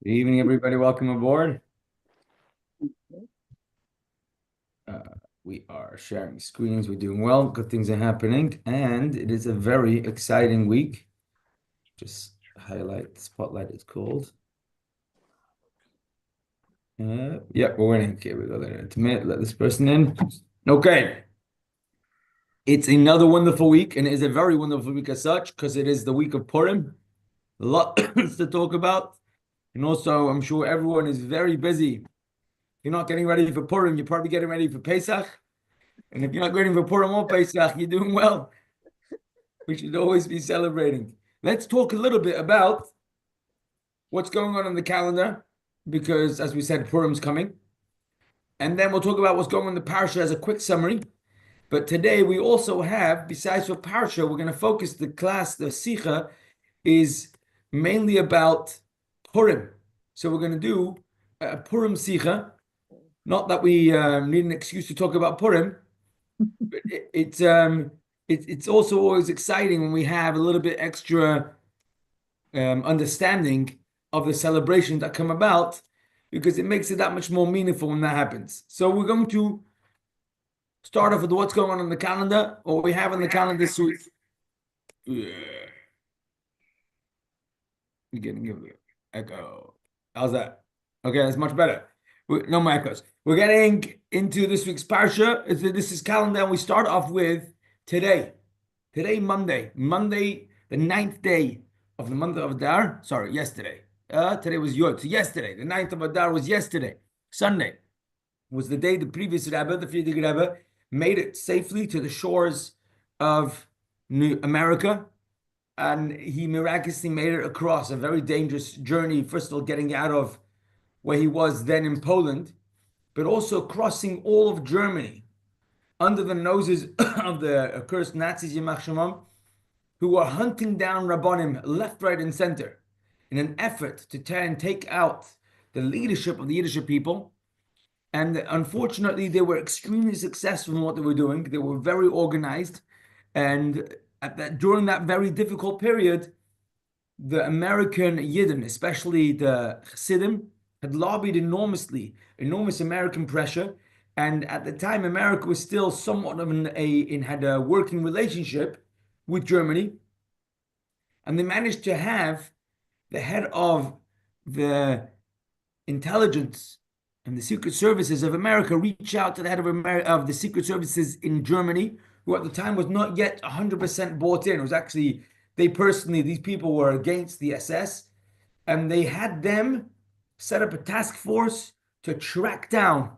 Good evening, everybody. Welcome aboard. Uh, we are sharing screens. We're doing well. Good things are happening. And it is a very exciting week. Just highlight, spotlight it's called. Yeah, we're winning. Okay, we go there. Intimate. Let this person in. Okay. It's another wonderful week, and it is a very wonderful week as such, because it is the week of Purim. A lot to talk about. And also, I'm sure everyone is very busy. You're not getting ready for Purim, you're probably getting ready for Pesach. And if you're not getting for Purim or Pesach, you're doing well. We should always be celebrating. Let's talk a little bit about what's going on the calendar, because as we said, Purim's coming. And then we'll talk about what's going on in the Parsha as a quick summary. But today we also have, besides for Parsha, we're going to focus the class, the Sikha, is mainly about Purim. So we're going to do a Purim Sikha. Not that we need an excuse to talk about Purim, but it's also always exciting when we have a little bit extra understanding of the celebrations that come about, because it makes it that much more meaningful when that happens. So we're going to start off with what's going on the calendar, or what we have on the calendar this week. Yeah. You're getting an echo. How's that? Okay, that's much better. No more echoes. We're getting into this week's Parsha. This is calendar, and we start off with today. Today, Monday, the 9th day of the month of Adar. Sorry, yesterday. Today was Yod. So yesterday, the 9th of Adar was yesterday. Sunday was the day the previous Rebbe, the Frierdiker Rebbe, made it safely to the shores of America. And he miraculously made it across a very dangerous journey. First of all, getting out of where he was then in Poland, but also crossing all of Germany under the noses of the accursed Nazis, Yimach Shemam, who were hunting down Rabbanim left, right, and center in an effort to try and take out the leadership of the Yiddish people. And unfortunately, they were extremely successful in what they were doing. They were very organized. And during that very difficult period, the American Yidden, especially the Chassidim, had lobbied enormous American pressure. And at the time, America was still somewhat of had a working relationship with Germany. And they managed to have the head of the intelligence and the secret services of America reach out to the head of the secret services in Germany, who at the time was not yet 100% bought in. It was actually, these people were against the SS, and they had them set up a task force to track down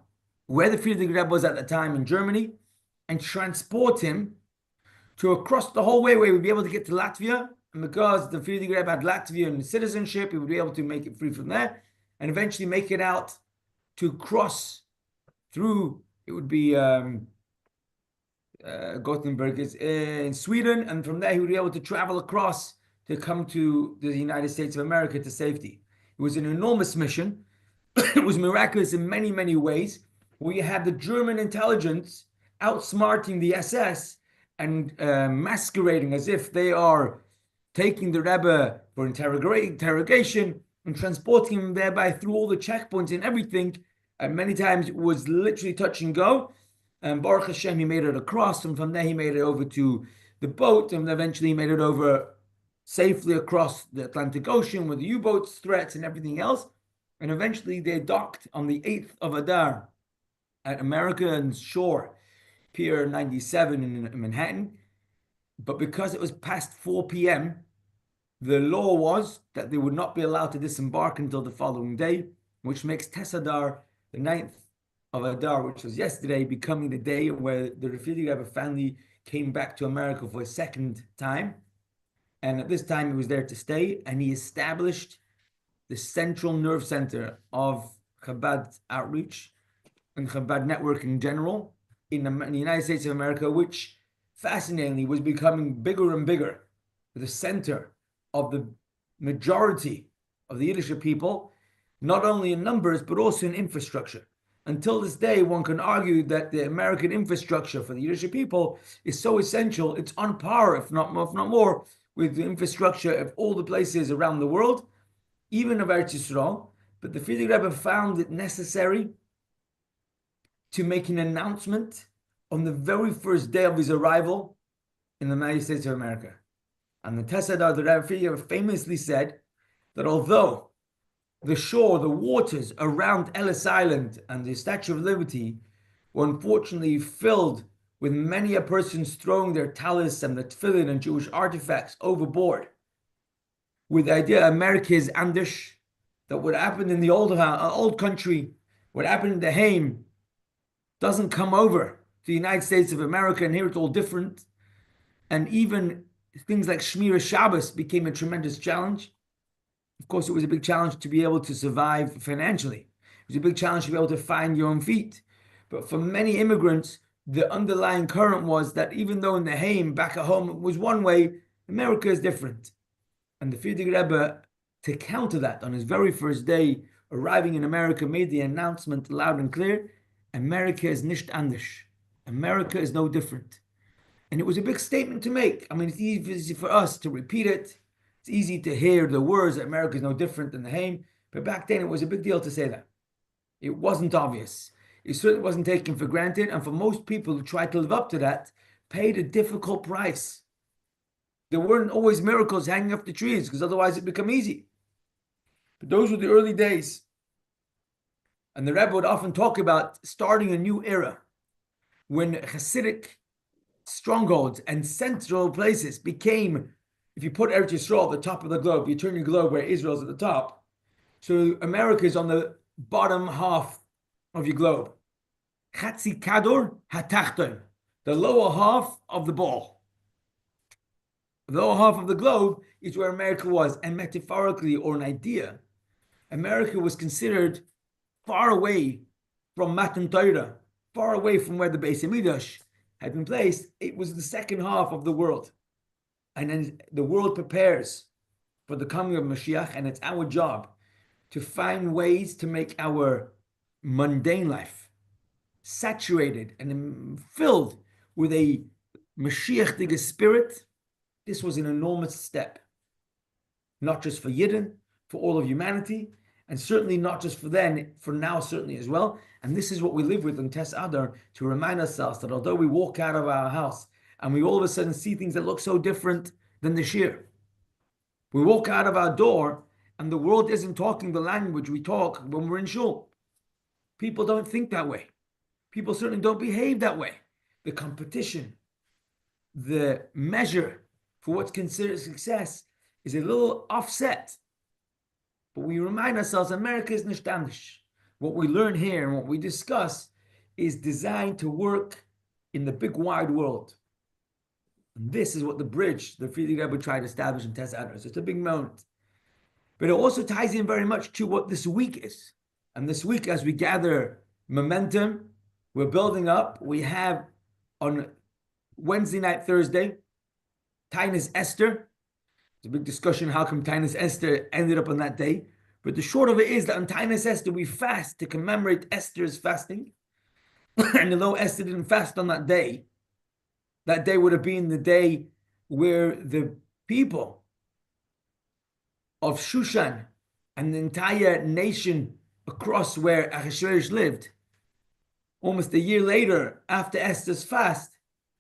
where the Frierdiker Rebbe was at the time in Germany and transport him to across the whole way where he would be able to get to Latvia. And because the Frierdiker Rebbe had Latvian citizenship, he would be able to make it free from there and eventually make it out to cross through. It would be Gothenburg is in Sweden, and from there he would be able to travel across to come to the United States of America to safety. It was an enormous mission. It was miraculous in many, many ways. We had the German intelligence outsmarting the SS and masquerading as if they are taking the Rebbe for interrogation and transporting him thereby through all the checkpoints and everything. And many times it was literally touch and go. And Baruch Hashem, he made it across, and from there he made it over to the boat, and eventually he made it over safely across the Atlantic Ocean with the U-boats, threats, and everything else. And eventually they docked on the 8th of Adar at American Shore, Pier 97 in Manhattan. But because it was past 4 p.m., the law was that they would not be allowed to disembark until the following day, which makes Tes Adar, the 9th of Adar, which was yesterday, becoming the day where the Frierdiker Rebbe family came back to America for a second time. And at this time, he was there to stay, and he established the central nerve center of Chabad outreach and Chabad network in general in the United States of America, which fascinatingly was becoming bigger and bigger, the center of the majority of the Yiddish people, not only in numbers, but also in infrastructure. Until this day, one can argue that the American infrastructure for the Yiddish people is so essential, it's on par, if not more, with the infrastructure of all the places around the world, even of Eretz Yisrael. But the Frierdiker Rebbe found it necessary to make an announcement on the very first day of his arrival in the United States of America. And the Tesadar, the Rebbe Frierdiker famously said that although the shore, the waters around Ellis Island and the Statue of Liberty were unfortunately filled with many a persons throwing their talis and the tefillin and Jewish artifacts overboard, with the idea America is Andish, that what happened in the old country, what happened in the Haim, doesn't come over to the United States of America, and here it's all different. And even things like Shmira Shabbos became a tremendous challenge. Of course, it was a big challenge to be able to survive financially. It was a big challenge to be able to find your own feet. But for many immigrants, the underlying current was that even though in the Haim, back at home, it was one way, America is different. And the Frierdiker Rebbe, to counter that, on his very first day arriving in America, made the announcement loud and clear: America is nicht anders. America is no different. And it was a big statement to make. I mean, it's easy for us to repeat it. It's easy to hear the words that America is no different than the Haim. But back then, it was a big deal to say that. It wasn't obvious. It certainly wasn't taken for granted. And for most people who tried to live up to that, paid a difficult price. There weren't always miracles hanging off the trees, because otherwise it'd become easy. But those were the early days. And the Rebbe would often talk about starting a new era when Hasidic strongholds and central places became, if you put Eretz Yisrael at the top of the globe, you turn your globe where Israel's at the top. So America is on the bottom half of your globe. Chatzi Kador Hatachton, the lower half of the ball. The lower half of the globe is where America was. And metaphorically, or an idea, America was considered far away from Matan Torah, far away from where the Beis Hamikdash had been placed. It was the second half of the world. And then the world prepares for the coming of Mashiach, and it's our job to find ways to make our mundane life saturated and filled with a Mashiach-dige spirit. This was an enormous step, not just for Yidden, for all of humanity, and certainly not just for then, for now certainly as well. And this is what we live with on Tes Adar, to remind ourselves that although we walk out of our house and we all of a sudden see things that look so different than the shir, we walk out of our door and the world isn't talking the language we talk when we're in shul. People don't think that way. People certainly don't behave that way. The competition, the measure for what's considered success is a little offset. But we remind ourselves, America is nicht anders. What we learn here and what we discuss is designed to work in the big wide world. And this is what the bridge the Frierdiker Rebbe tried to establish in Tes Adar. So it's a big moment. But it also ties in very much to what this week is. And this week, as we gather momentum, we're building up. We have on Wednesday night, Thursday, Tainus Esther. It's a big discussion how come Tainus Esther ended up on that day. But the short of it is that on Tainus Esther, we fast to commemorate Esther's fasting. And although Esther didn't fast on that day would have been the day where the people of Shushan and the entire nation across where Ahasuerus lived, almost a year later, after Esther's fast,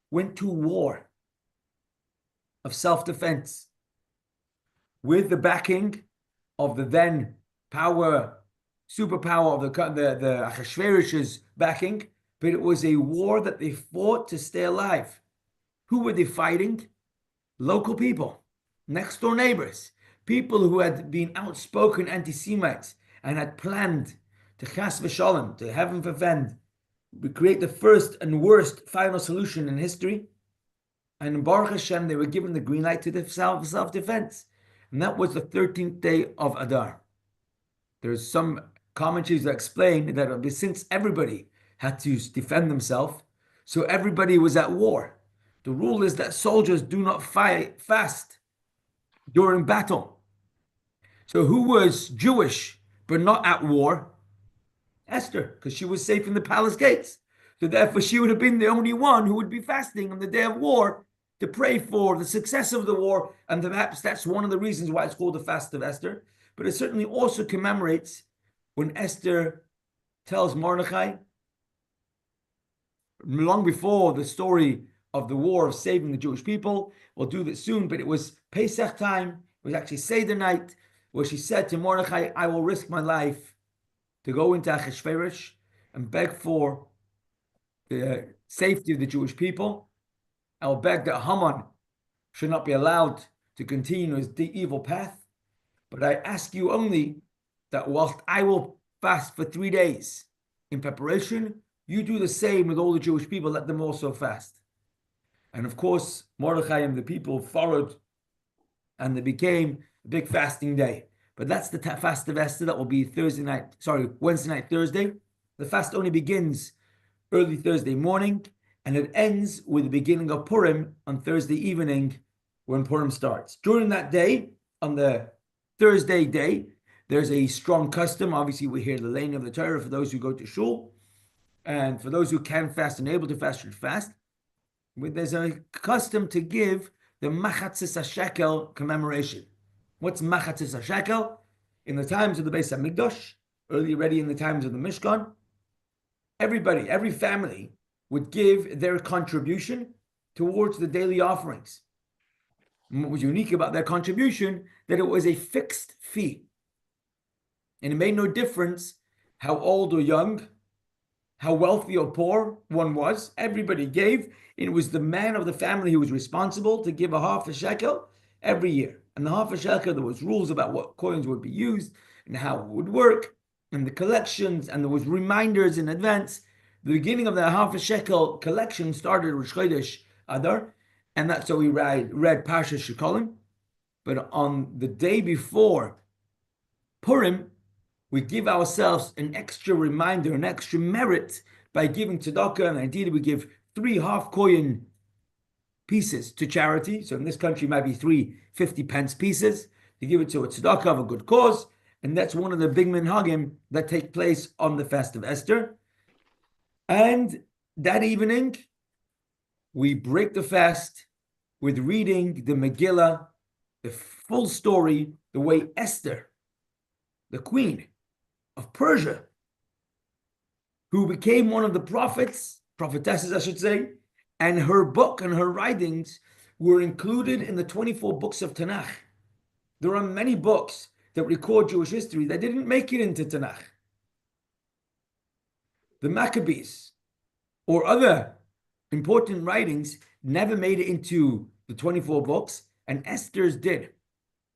went to war of self-defense with the backing of the then superpower of the Ahasuerus's backing. But it was a war that they fought to stay alive. Who were they fighting? Local people, next door neighbors, people who had been outspoken anti-Semites and had planned to chas v'shalom, to heaven forfend, create the first and worst final solution in history. And in Baruch Hashem, they were given the green light to the self-defense. And that was the 13th day of Adar. There's some commentaries that explain that since everybody had to defend themselves, so everybody was at war. The rule is that soldiers do not fast during battle. So who was Jewish but not at war? Esther, because she was safe in the palace gates. So therefore she would have been the only one who would be fasting on the day of war to pray for the success of the war. And perhaps that's one of the reasons why it's called the Fast of Esther. But it certainly also commemorates when Esther tells Mordechai, long before the story of the war of saving the Jewish people. We'll do that soon, but it was Pesach time. It was actually Seder night, where she said to Mordechai, I will risk my life to go into Achashverosh and beg for the safety of the Jewish people. I will beg that Haman should not be allowed to continue his evil path. But I ask you only that whilst I will fast for 3 days in preparation, you do the same with all the Jewish people, let them also fast. And of course, Mordechai and the people followed, and it became a big fasting day. But that's the fast of Esther. That will be Wednesday night, Thursday. The fast only begins early Thursday morning, and it ends with the beginning of Purim on Thursday evening, when Purim starts. During that day, on the Thursday day, there's a strong custom. Obviously, we hear the laying of the Torah for those who go to shul, and for those who can fast and able to fast should fast. There's a custom to give the Machatzis HaShekel commemoration. What's Machatzis HaShekel? In the times of the Beis HaMikdash, already in the times of the Mishkan, everybody, every family would give their contribution towards the daily offerings. And what was unique about their contribution, that it was a fixed fee. And it made no difference how old or young, how wealthy or poor one was. Everybody gave. It was the man of the family who was responsible to give a half a shekel every year. And the half a shekel, there was rules about what coins would be used and how it would work, and the collections, and there was reminders in advance. The beginning of the half a shekel collection started Rosh Chodesh Adar, and that's how we read Parshah Shekalim. But on the day before Purim, we give ourselves an extra reminder, an extra merit by giving tzedakah, and ideally we give 3 half coin pieces to charity. So in this country, it might be 3 50-pence pieces to give it to a tzedakah of a good cause. And that's one of the big minhagim that take place on the fast of Esther. And that evening, we break the fast with reading the Megillah, the full story, the way Esther, the queen of Persia, who became one of the prophetesses, I should say, and her book and her writings were included in the 24 books of Tanakh. There are many books that record Jewish history that didn't make it into Tanakh. The Maccabees or other important writings never made it into the 24 books, and Esther's did.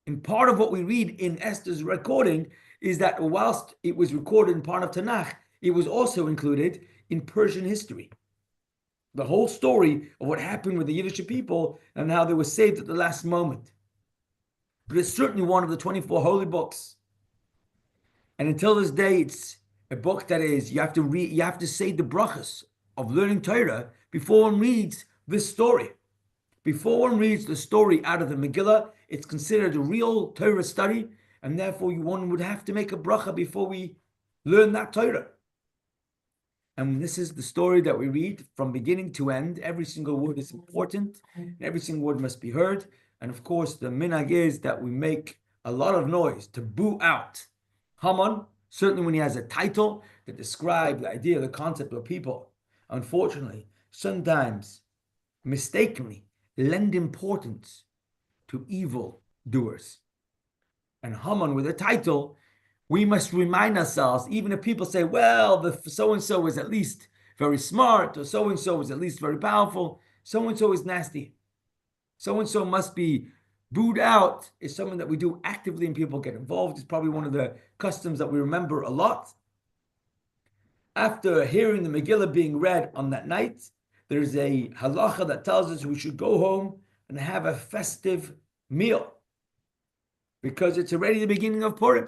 And part of what we read in Esther's recording is that whilst it was recorded in part of Tanakh, it was also included in Persian history. The whole story of what happened with the Yiddish people and how they were saved at the last moment. But it's certainly one of the 24 holy books. And until this day, it's a book that is, you have to say the brachas of learning Torah before one reads this story. Before one reads the story out of the Megillah, it's considered a real Torah study, and therefore one would have to make a bracha before we learn that Torah. And this is the story that we read from beginning to end. Every single word is important, and every single word must be heard. And of course, the minhag is that we make a lot of noise to boo out Haman, certainly when he has a title that describes the idea, the concept of people. Unfortunately, sometimes mistakenly lend importance to evil doers. And Haman with a title, we must remind ourselves, even if people say, well, the so-and-so is at least very smart, or so-and-so is at least very powerful, so-and-so is nasty. So-and-so must be booed out is something that we do actively and people get involved. It's probably one of the customs that we remember a lot. After hearing the Megillah being read on that night, there's a halacha that tells us we should go home and have a festive meal because it's already the beginning of Purim.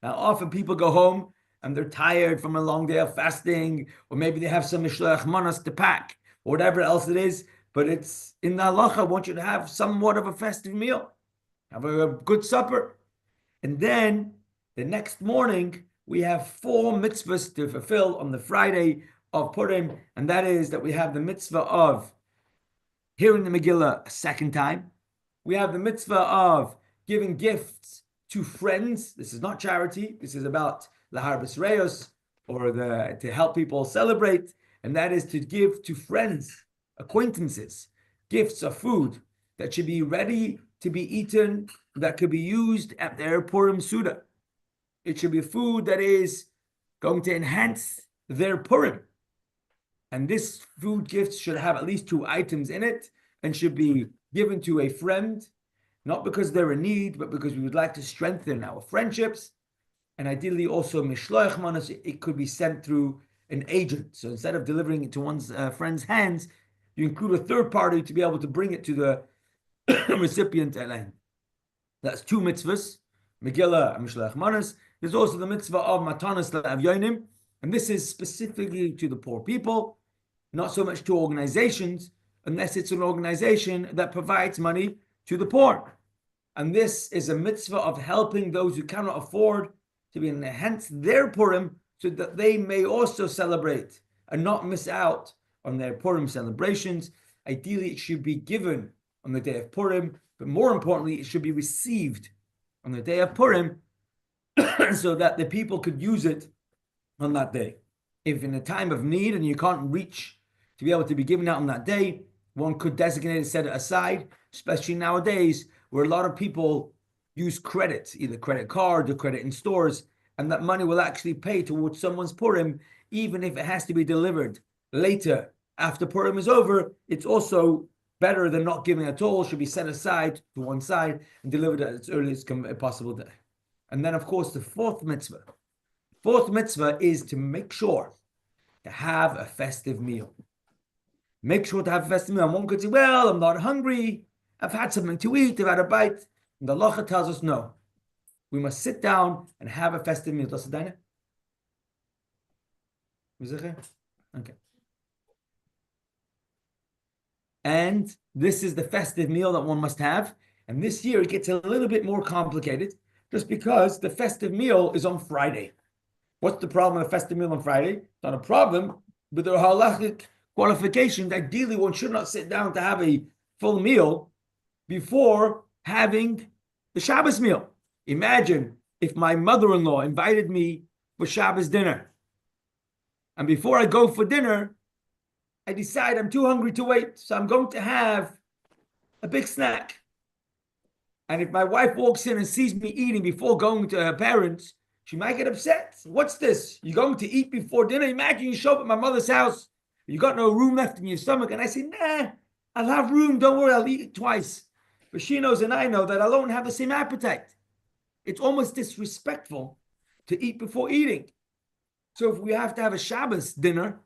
Now, often people go home and they're tired from a long day of fasting, or maybe they have some mishloach manas to pack, or whatever else it is. But it's in the halacha, I want you to have somewhat of a festive meal, have a good supper. And then the next morning, we have 4 mitzvahs to fulfill on the Friday of Purim, and that is that we have the mitzvah of hearing the Megillah a second time. We have the mitzvah of giving gifts to friends. This is not charity. This is about laharbis reyos, or to help people celebrate, and that is to give to friends, acquaintances, gifts of food that should be ready to be eaten, that could be used at their Purim Suda. It should be food that is going to enhance their Purim. And this food gift should have at least 2 items in it and should be given to a friend, not because they're in need, but because we would like to strengthen our friendships. And ideally also mishloach manos, it could be sent through an agent. So instead of delivering it to one's friend's hands, you include a third party to be able to bring it to the recipient Elaine. That's 2 mitzvahs, Megillah and Mishloach Manos. There's also the mitzvah of Matanas Le'avyonim, and this is specifically to the poor people, not so much to organizations, unless it's an organization that provides money to the poor. And this is a mitzvah of helping those who cannot afford to be enhance their Purim so that they may also celebrate and not miss out on their Purim celebrations. Ideally, it should be given on the day of Purim, but more importantly, it should be received on the day of Purim so that the people could use it on that day. If in a time of need and you can't reach to be able to be given out on that day, one could designate and set it aside, especially nowadays where a lot of people use credit, either credit card or credit in stores, and that money will actually pay towards someone's Purim, even if it has to be delivered later after Purim is over. It's also better than not giving at all. Should be set aside to one side and delivered at its earliest possible day. And then, of course, the fourth mitzvah. Fourth mitzvah is to make sure to have a festive meal. Make sure to have a festive meal. And one could say, well, I'm not hungry. I've had something to eat. I've had a bite. And the halacha tells us no. We must sit down and have a festive meal. Das ist deine? Okay. And this is the festive meal that one must have. And this year it gets a little bit more complicated just because the festive meal is on Friday. What's the problem with a festive meal on Friday? It's not a problem, but there are halachic qualifications. Ideally, one should not sit down to have a full meal before having the Shabbos meal. Imagine if my mother-in-law invited me for Shabbos dinner. And before I go for dinner, I decide I'm too hungry to wait. So I'm going to have a big snack. And if my wife walks in and sees me eating before going to her parents, she might get upset. What's this? You're going to eat before dinner? Imagine you show up at my mother's house. You got no room left in your stomach. And I say, nah, I'll have room. Don't worry, I'll eat it twice. But she knows and I know that I don't have the same appetite. It's almost disrespectful to eat before eating. So if we have to have a Shabbos dinner,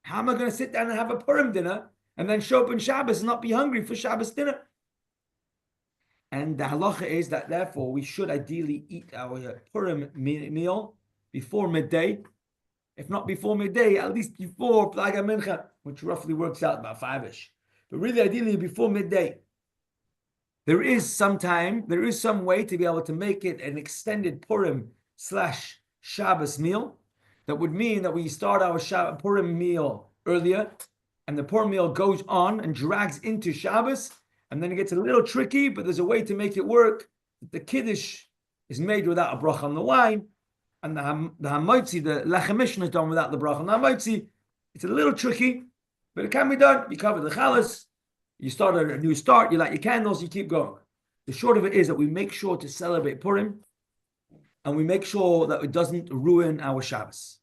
how am I going to sit down and have a Purim dinner and then show up in Shabbos and not be hungry for Shabbos dinner? And the halacha is that therefore we should ideally eat our Purim meal before midday. If not before midday, at least before Plaga Mincha, which roughly works out about 5-ish. But really ideally before midday. There is some way to be able to make it an extended Purim/Shabbos meal. That would mean that we start our Purim meal earlier, and the Purim meal goes on and drags into Shabbos, and then it gets a little tricky, but there's a way to make it work. The Kiddush is made without a bracha on the wine, and the Hamoitzi, the Lechem Mishnah, is done without the bracha on the Hamoitzi. It's a little tricky, but it can be done. You cover the chalas, you start a new start, you light your candles, you keep going. The short of it is that we make sure to celebrate Purim, and we make sure that it doesn't ruin our Shabbos.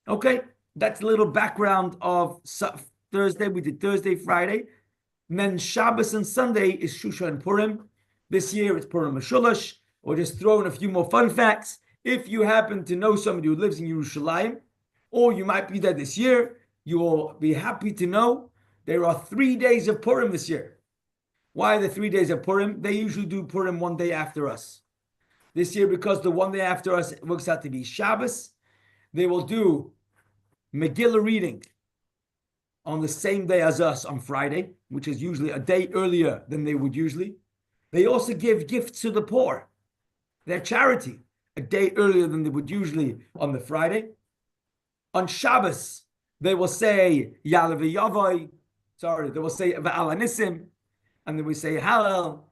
Okay, that's a little background of Thursday. We did Thursday, Friday. And then Shabbos and Sunday is Shusha and Purim. This year it's Purim Meshulash. We'll just throw in a few more fun facts. If you happen to know somebody who lives in Yerushalayim, or you might be there this year, you will be happy to know there are 3 days of Purim this year. Why the 3 days of Purim? They usually do Purim one day after us. This year, because the one day after us works out to be Shabbos, they will do Megillah reading on the same day as us on Friday, which is usually a day earlier than they would usually. They also give gifts to the poor, their charity, a day earlier than they would usually on the Friday. On Shabbos, they will say Yalav Yavoy, they will say Va'al Anisim, and they will say Hallel,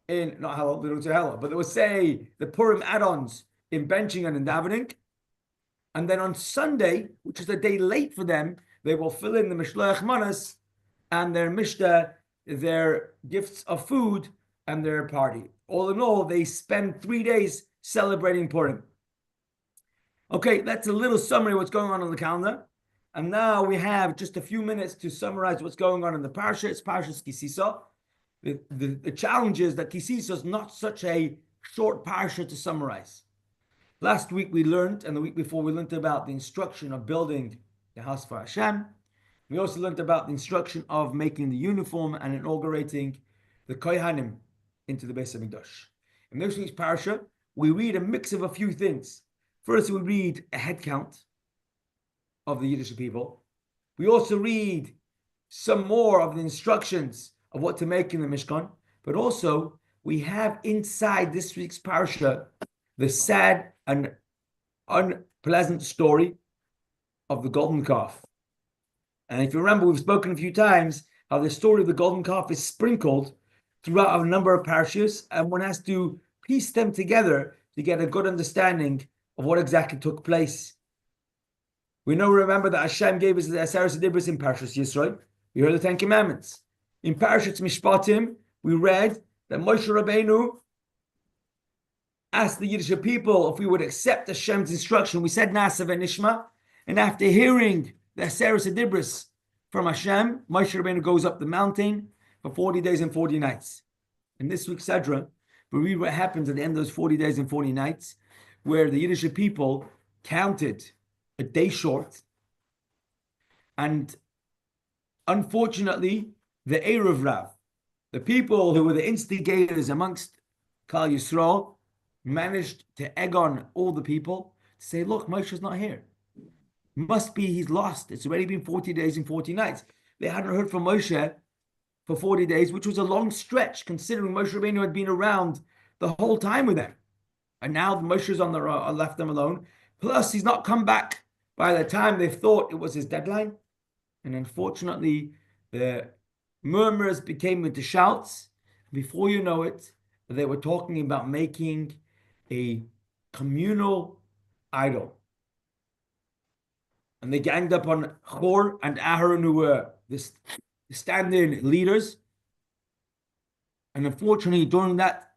not Hallel, they don't say Hallel, but they will say the Purim add-ons in benching and in davening. And then on Sunday, which is a day late for them, they will fill in the Mishloach Manas and their Mishta, their gifts of food, and their party. All in all, they spend 3 days celebrating Purim. Okay, that's a little summary of what's going on the calendar. And now we have just a few minutes to summarize what's going on in the Parsha. It's Parshas Kisisa. The challenge is that Kisisa is not such a short Parsha to summarize. Last week we learned, and the week before we learned about the instruction of building the house for Hashem. We also learned about the instruction of making the uniform and inaugurating the Kohanim into the Beis Hamikdash. In this week's Parsha, we read a mix of a few things. First, we read a head count of the Yiddish people. We also read some more of the instructions of what to make in the Mishkan. But also, we have inside this week's Parsha the sad and unpleasant story of the golden calf. And if you remember, we've spoken a few times how the story of the golden calf is sprinkled throughout a number of parashas, and one has to piece them together to get a good understanding of what exactly took place. We remember that Hashem gave us the Aseres Adibros in Parshas Yisro. We heard the Ten Commandments. In Parshas Mishpatim, we read that Moshe Rabbeinu asked the Yiddish people if we would accept Hashem's instruction. We said Nasa v'nishma, and after hearing the Aseres Adibros from Hashem, Moshe Rabbeinu goes up the mountain for 40 days and 40 nights. In this week's Sedra, we read what happens at the end of those 40 days and 40 nights, where the Yiddish people counted a day short, and unfortunately, the Erev Rav, the people who were the instigators amongst Klal Yisrael, managed to egg on all the people to say, look, Moshe's not here. Must be he's lost. It's already been 40 days and 40 nights. They hadn't heard from Moshe for 40 days, which was a long stretch, considering Moshe Rabbeinu had been around the whole time with them. And now Moshe's on the left them alone. Plus, he's not come back by the time they thought it was his deadline. And unfortunately, the murmurs became into shouts. Before you know it, they were talking about making a communal idol. And they ganged up on Hor and Aharon, who were the stand-in leaders. And unfortunately, during that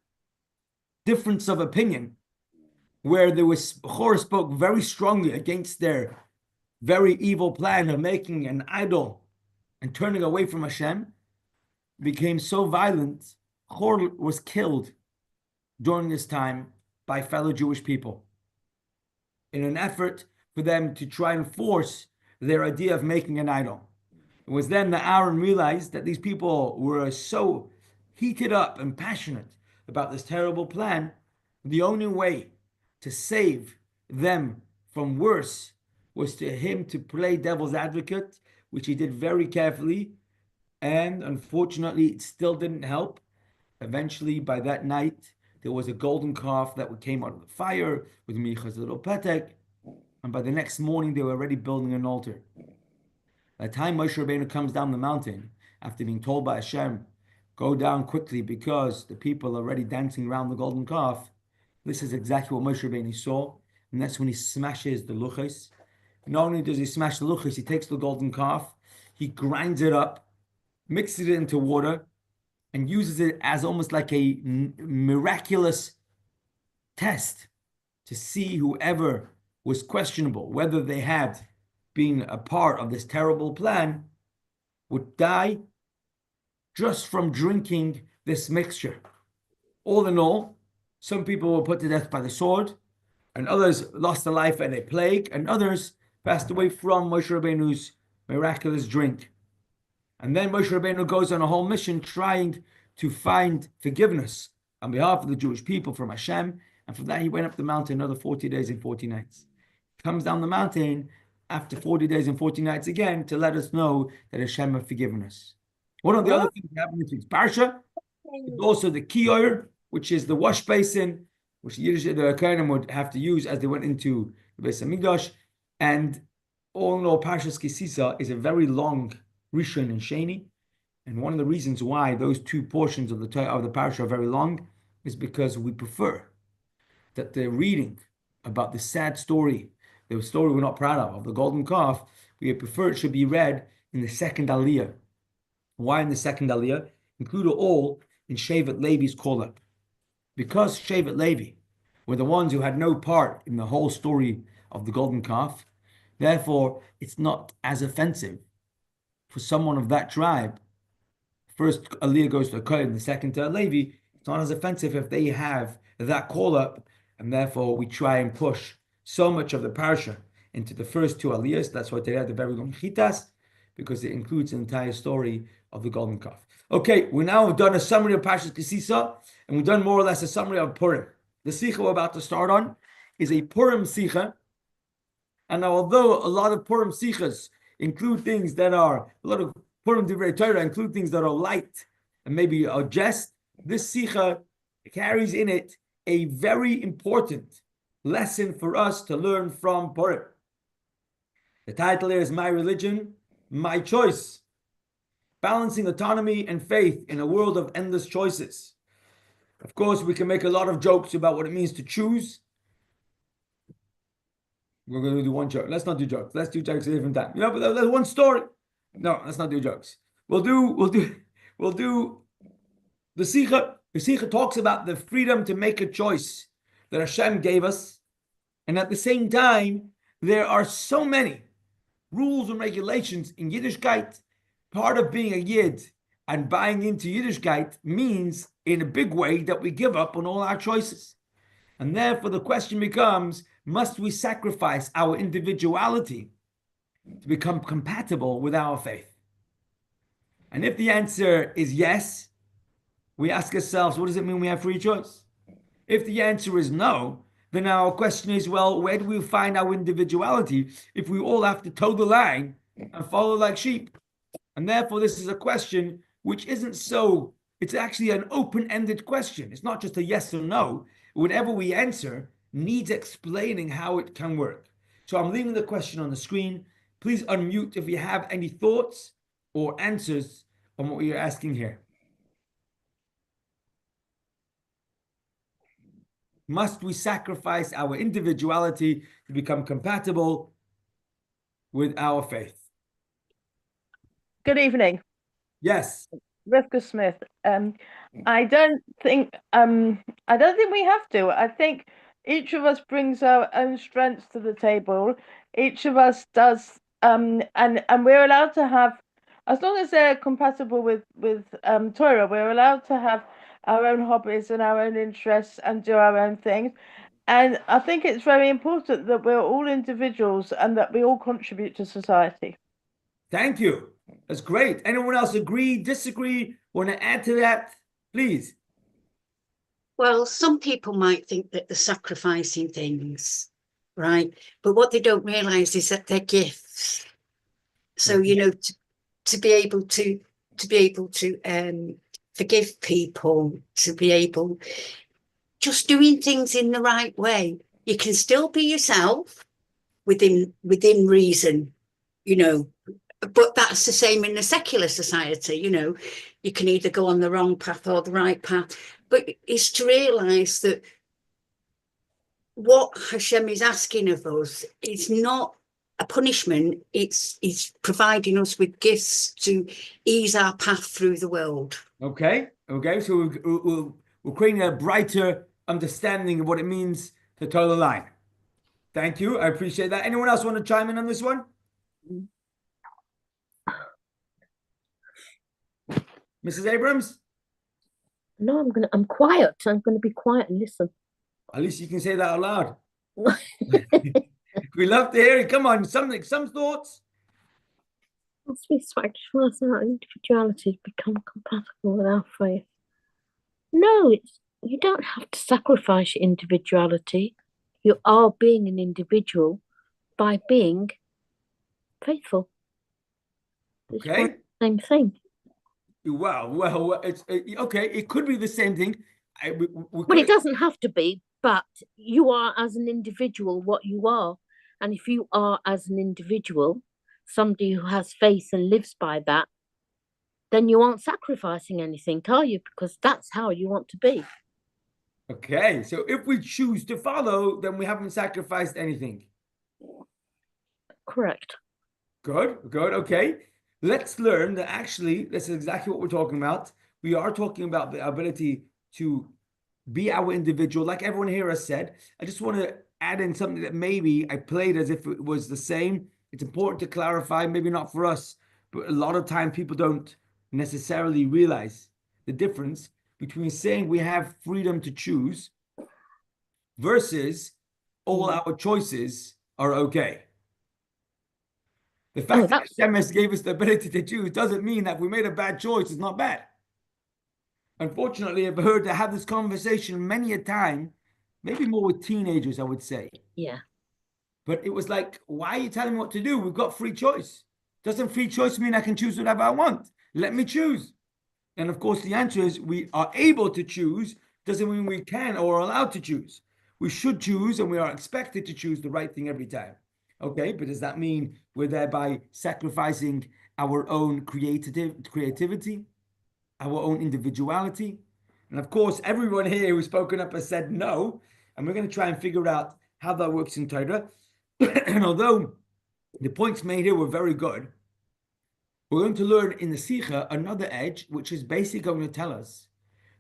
difference of opinion, where Hor spoke very strongly against their very evil plan of making an idol and turning away from Hashem, became so violent, Hor was killed during this time by fellow Jewish people in an effort for them to try and force their idea of making an idol. It was then that Aaron realized that these people were so heated up and passionate about this terrible plan. The only way to save them from worse was to him to play devil's advocate, which he did very carefully. And unfortunately, it still didn't help. Eventually, by that night, there was a golden calf that came out of the fire with Micha's little petek. And by the next morning, they were already building an altar. By the time Moshe Rabbeinu comes down the mountain, after being told by Hashem, go down quickly because the people are already dancing around the golden calf, this is exactly what Moshe Rabbeinu saw. And that's when he smashes the luchos. Not only does he smash the luchos, he takes the golden calf, he grinds it up, mixes it into water, and uses it as almost like a miraculous test to see whoever was questionable, whether they had been a part of this terrible plan, would die just from drinking this mixture. All in all, some people were put to death by the sword, and others lost their life in a plague, and others passed away from Moshe Rabbeinu's miraculous drink. And then Moshe Rabbeinu goes on a whole mission trying to find forgiveness on behalf of the Jewish people from Hashem, and for that he went up the mountain another 40 days and 40 nights. Comes down the mountain after 40 days and 40 nights again to let us know that Hashem has forgiven us. One of the other things that happened in this week's Parsha is also the kiyor, which is the wash basin, which the Kohanim would have to use as they went into the Beis Hamikdash. And all in all, Parshas Kisisa is a very long Rishon and Sheni. And one of the reasons why those two portions of the Parsha are very long is because we prefer that the reading about the sad story the story we're not proud of the golden calf, we prefer it should be read in the second Aliyah. Why in the second Aliyah? Include it all in Shevet Levi's call-up. Because Shevet Levi were the ones who had no part in the whole story of the golden calf, therefore it's not as offensive for someone of that tribe. First Aliyah goes to a Kohen, the second to a Levi. It's not as offensive if they have that call-up, and therefore we try and push so much of the Parsha into the first two Aliyahs. That's why today at the very long Chitas, because it includes the entire story of the golden calf. Okay, we now have done a summary of Parshas Kisisa, and we've done more or less a summary of Purim. The Sicha we're about to start on is a Purim Sicha, and now although a lot of Purim Sichas include things that are, a lot of Purim Divrei Torah include things that are light and maybe a jest, this Sicha carries in it a very important lesson for us to learn from Purim. The title here is My Religion, My Choice. Balancing autonomy and faith in a world of endless choices. Of course, we can make a lot of jokes about what it means to choose. We're going to do one joke. Let's not do jokes. Let's do jokes at a different time. But there's one story. No, let's not do jokes. We'll do the Sicha. The Sicha talks about the freedom to make a choice that Hashem gave us. And at the same time, there are so many rules and regulations in Yiddishkeit. Part of being a Yid and buying into Yiddishkeit means, in a big way, that we give up on all our choices. And therefore, the question becomes, must we sacrifice our individuality to become compatible with our faith? And if the answer is yes, we ask ourselves, what does it mean we have free choice? If the answer is no, then our question is, well, where do we find our individuality if we all have to toe the line and follow like sheep? And therefore, this is a question which isn't so, it's actually an open-ended question. It's not just a yes or no. Whatever we answer needs explaining how it can work. So I'm leaving the question on the screen. Please unmute if you have any thoughts or answers on what you're asking here. Must we sacrifice our individuality to become compatible with our faith? Good evening. Yes. Rivka Smith. I don't think we have to. I think each of us brings our own strengths to the table. Each of us does, and we're allowed to have, as long as they're compatible with Torah, we're allowed to have our own hobbies and our own interests and do our own things. And I think it's very important that we're all individuals and that we all contribute to society. Thank you. That's great. Anyone else agree, disagree, want to add to that? Please. Well, some people might think that they're sacrificing things, right? But what they don't realize is that they're gifts. So, to be able to forgive people, to be able just doing things in the right way. You can still be yourself within reason, but that's the same in the secular society. You can either go on the wrong path or the right path, but it's to realize that what Hashem is asking of us is not a punishment. It's providing us with gifts to ease our path through the world. Okay. So we're creating a brighter understanding of what it means to toe the line. Thank you. I appreciate that. Anyone else want to chime in on this one? Mrs. Abrams? No, I'm quiet. I'm gonna be quiet and listen. At least you can say that out loud. We love to hear it. Come on, some thoughts. Must we sacrifice our individuality to become compatible with our faith? No, you don't have to sacrifice your individuality. You are being an individual by being faithful. It's Okay. the same thing. Well, it's okay. It could be the same thing. Well, it doesn't have to be, but you are as an individual what you are. And if you are as an individual, somebody who has faith and lives by that, then you aren't sacrificing anything, are you? Because that's how you want to be. Okay, so if we choose to follow, then we haven't sacrificed anything. correct. Good, good. Okay. Let's learn that actually, this is exactly what we're talking about. We are talking about the ability to be our individual, like everyone here has said. I just want to add in something that maybe I played as if it was the same. It's important to clarify, maybe not for us, but a lot of time people don't necessarily realize the difference between saying we have freedom to choose versus all our choices are okay. The fact that Hashem gave us the ability to choose doesn't mean that if we made a bad choice, it's not bad. Unfortunately, I've heard to have this conversation many a time, maybe more with teenagers, I would say. Yeah. But it was like, why are you telling me what to do? We've got free choice. Doesn't free choice mean I can choose whatever I want? Let me choose. And of course, the answer is we are able to choose, doesn't mean we can or are allowed to choose. We should choose and we are expected to choose the right thing every time. Okay, but does that mean we're thereby sacrificing our own creativity, our own individuality? And of course, everyone here who's spoken up has said no, and we're going to try and figure out how that works in Torah. And although the points made here were very good, we're going to learn in the Sikha another edge, which is basically going to tell us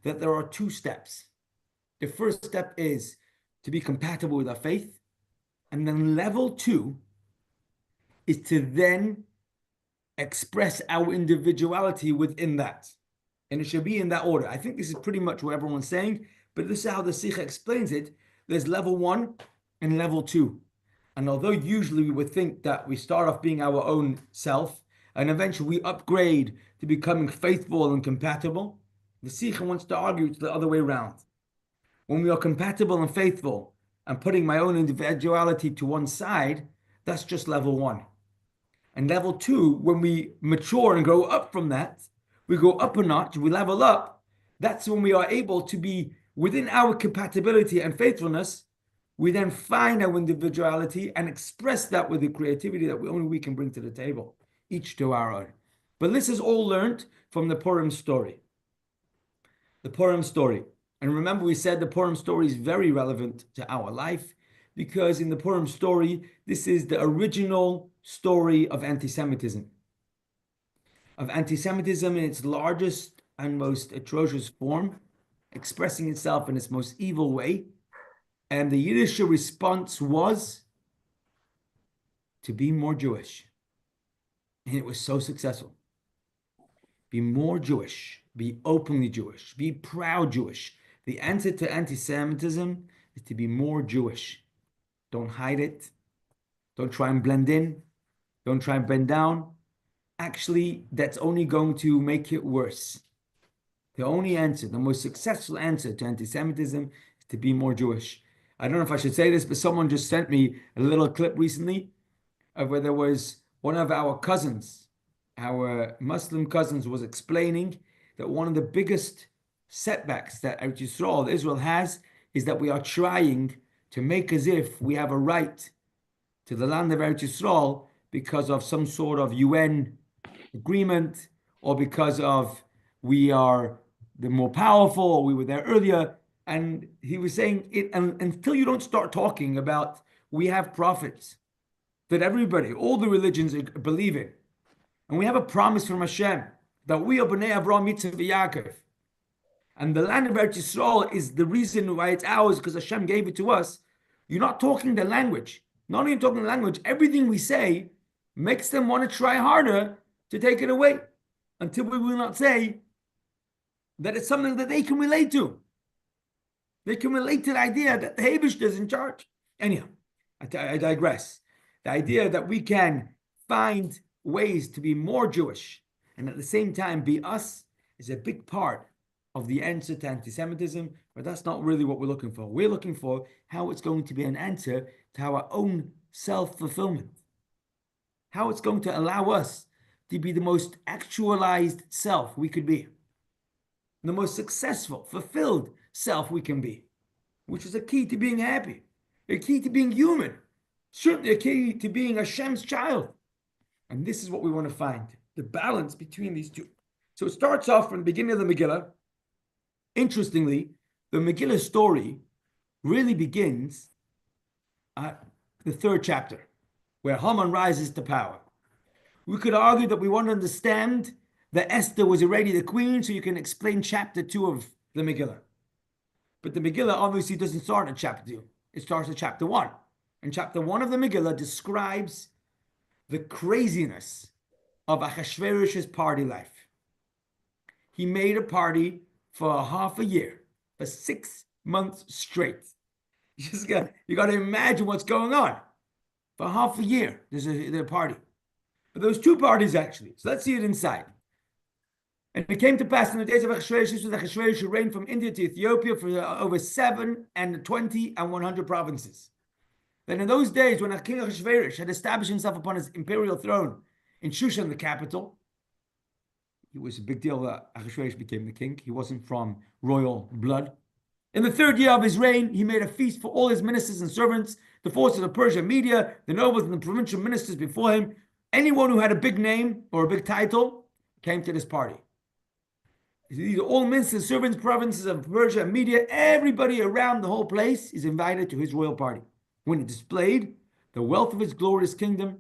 that there are two steps. The first step is to be compatible with our faith. And then level 2 is to then express our individuality within that. And it should be in that order. I think this is pretty much what everyone's saying, but this is how the Sikha explains it. There's level 1 and level 2. And although usually we would think that we start off being our own self, and eventually we upgrade to becoming faithful and compatible, the Sikha wants to argue it's the other way around. When we are compatible and faithful, and putting my own individuality to one side, that's just level 1. And level 2, when we mature and grow up from that, we go up a notch, we level up, that's when we are able to be within our compatibility and faithfulness. We then find our individuality and express that with the creativity that only we can bring to the table, each to our own. But this is all learned from the Purim story. The Purim story. And remember, we said the Purim story is very relevant to our life because in the Purim story, this is the original story of anti-Semitism. Of anti-Semitism in its largest and most atrocious form, expressing itself in its most evil way. And the Yiddish response was to be more Jewish. And it was so successful. Be more Jewish, be openly Jewish, be proud Jewish. The answer to anti-Semitism is to be more Jewish. Don't hide it. Don't try and blend in. Don't try and bend down. Actually, that's only going to make it worse. The only answer, the most successful answer to anti-Semitism is to be more Jewish. I don't know if I should say this, but someone just sent me a little clip recently of where there was one of our cousins, our Muslim cousins, was explaining that one of the biggest setbacks that Israel has is that we are trying to make as if we have a right to the land of Eretz Yisrael because of some sort of UN agreement or because of we are the more powerful or we were there earlier. And he was saying it, and until you don't start talking about we have prophets that everybody, all the religions believe in, and we have a promise from Hashem that we are Bnei Avraham, Yitzchak, Yaakov. And the land of Eretz Yisrael is the reason why it's ours because Hashem gave it to us. You're not talking the language. Not only talking the language, everything we say makes them want to try harder to take it away until we will not say that it's something that they can relate to. They can relate to the idea that the Habish is in charge. Anyhow, I digress. The idea that we can find ways to be more Jewish and at the same time be us is a big part of the answer to anti-Semitism, but that's not really what we're looking for. We're looking for how it's going to be an answer to our own self-fulfillment, how it's going to allow us to be the most actualized self we could be, the most successful, fulfilled self we can be, which is a key to being happy, a key to being human, certainly a key to being Hashem's child. And this is what we want to find, the balance between these two. So it starts off from the beginning of the Megillah. Interestingly, the Megillah story really begins at the 3rd chapter. where Haman rises to power. We could argue that we want to understand that Esther was already the queen, so you can explain chapter 2 of the Megillah. But the Megillah obviously doesn't start at chapter 2. It starts at chapter 1. And chapter 1 of the Megillah describes the craziness of Ahasuerus's party life. He made a party for half a year, for 6 months straight. You got to imagine what's going on. For half a year, there's a party. But there was 2 parties actually. So let's see it inside. And it came to pass in the days of Ahasuerus, this was Ahasuerus who reigned from India to Ethiopia for over 7 and 20 and 100 provinces. Then in those days, when King Ahasuerus had established himself upon his imperial throne in Shushan, the capital, it was a big deal that Ahasuerus became the king. He wasn't from royal blood. In the 3rd year of his reign, he made a feast for all his ministers and servants, the forces of Persia, Media, the nobles and the provincial ministers before him. Anyone who had a big name or a big title came to this party. These are all ministers, servants, provinces of Persia and Media. Everybody around the whole place is invited to his royal party. When he displayed the wealth of his glorious kingdom,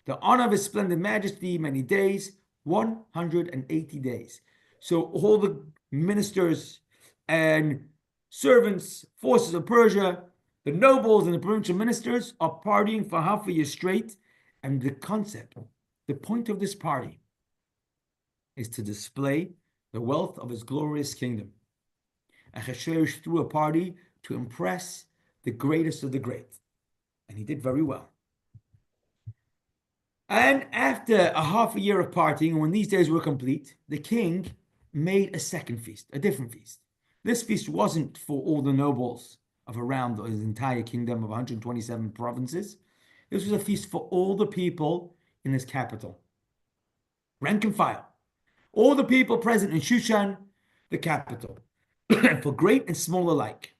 the honor of his splendid majesty, many days, 180 days. So all the ministers and servants, forces of Persia, the nobles and the provincial ministers are partying for half a year straight. And the concept, the point of this party is to display the wealth of his glorious kingdom. Ahasuerus threw a party to impress the greatest of the great. And he did very well. And after a half a year of partying, when these days were complete, the king made a second feast, a different feast. This feast wasn't for all the nobles of around his entire kingdom of 127 provinces. This was a feast for all the people in his capital. Rank and file. All the people present in Shushan, the capital, for great and small alike.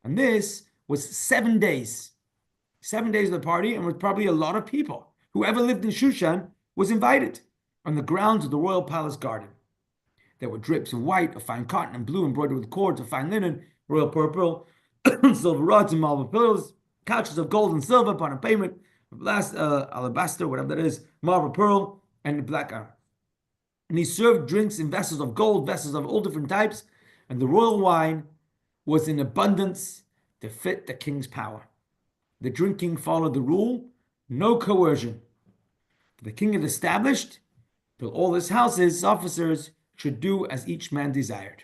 And this was 7 days. 7 days of the party, and with probably a lot of people. Whoever lived in Shushan was invited on the grounds of the royal palace garden. There were drapes of white, of fine cotton, and blue embroidered with cords of fine linen, royal purple, silver rods and marble pillars, couches of gold and silver upon a pavement of alabaster, whatever that is, marble pearl, and black iron. And he served drinks in vessels of gold, vessels of all different types, and the royal wine was in abundance to fit the king's power. The drinking followed the rule, no coercion. The king had established that all his house's officers should do as each man desired.